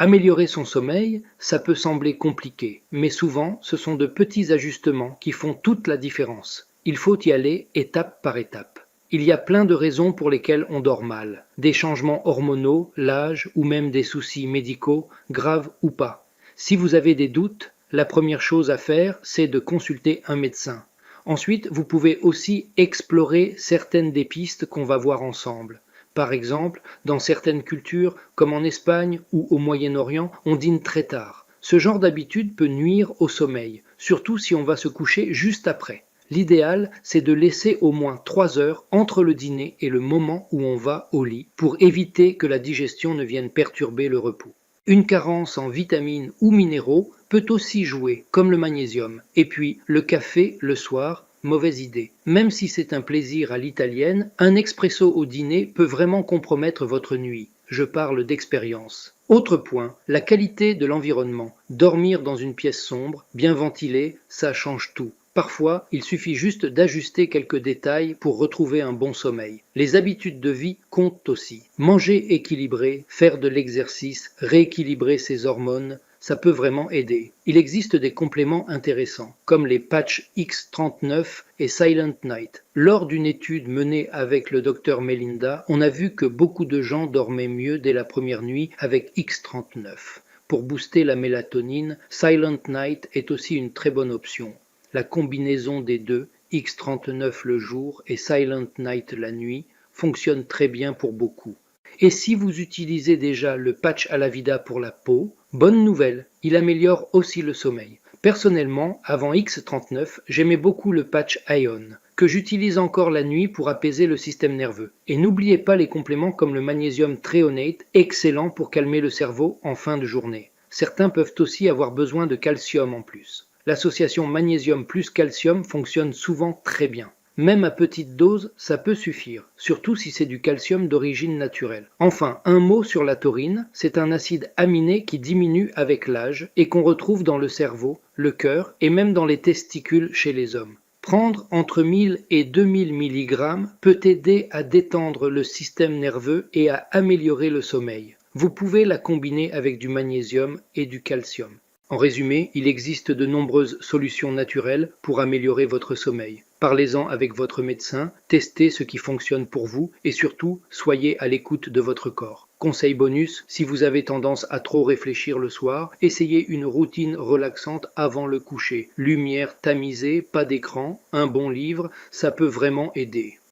Améliorer son sommeil, ça peut sembler compliqué, mais souvent ce sont de petits ajustements qui font toute la différence. Il faut y aller étape par étape. Il y a plein de raisons pour lesquelles on dort mal. Des changements hormonaux, l'âge ou même des soucis médicaux, graves ou pas. Si vous avez des doutes, la première chose à faire, c'est de consulter un médecin. Ensuite, vous pouvez aussi explorer certaines des pistes qu'on va voir ensemble. Par exemple, dans certaines cultures, comme en Espagne ou au Moyen-Orient, on dîne très tard. Ce genre d'habitude peut nuire au sommeil, surtout si on va se coucher juste après. L'idéal, c'est de laisser au moins 3 heures entre le dîner et le moment où on va au lit pour éviter que la digestion ne vienne perturber le repos. Une carence en vitamines ou minéraux peut aussi jouer, comme le magnésium. Et puis, le café le soir, mauvaise idée. Même si c'est un plaisir à l'italienne, un expresso au dîner peut vraiment compromettre votre nuit. Je parle d'expérience. Autre point, la qualité de l'environnement. Dormir dans une pièce sombre, bien ventilée, ça change tout. Parfois, il suffit juste d'ajuster quelques détails pour retrouver un bon sommeil. Les habitudes de vie comptent aussi. Manger équilibré, faire de l'exercice, rééquilibrer ses hormones, ça peut vraiment aider. Il existe des compléments intéressants, comme les patchs X39 et Silent Night. Lors d'une étude menée avec le docteur Melinda, on a vu que beaucoup de gens dormaient mieux dès la première nuit avec X39. Pour booster la mélatonine, Silent Night est aussi une très bonne option. La combinaison des deux, X39 le jour et Silent Night la nuit, fonctionne très bien pour beaucoup. Et si vous utilisez déjà le patch Alavida pour la peau, bonne nouvelle, il améliore aussi le sommeil. Personnellement, avant X39, j'aimais beaucoup le patch Ion, que j'utilise encore la nuit pour apaiser le système nerveux. Et n'oubliez pas les compléments comme le magnésium threonate, excellent pour calmer le cerveau en fin de journée. Certains peuvent aussi avoir besoin de calcium en plus. L'association magnésium plus calcium fonctionne souvent très bien. Même à petite dose, ça peut suffire, surtout si c'est du calcium d'origine naturelle. Enfin, un mot sur la taurine, c'est un acide aminé qui diminue avec l'âge et qu'on retrouve dans le cerveau, le cœur et même dans les testicules chez les hommes. Prendre entre 1000 et 2000 mg peut aider à détendre le système nerveux et à améliorer le sommeil. Vous pouvez la combiner avec du magnésium et du calcium. En résumé, il existe de nombreuses solutions naturelles pour améliorer votre sommeil. Parlez-en avec votre médecin, testez ce qui fonctionne pour vous et surtout, soyez à l'écoute de votre corps. Conseil bonus, si vous avez tendance à trop réfléchir le soir, essayez une routine relaxante avant le coucher. Lumière tamisée, pas d'écran, un bon livre, ça peut vraiment aider.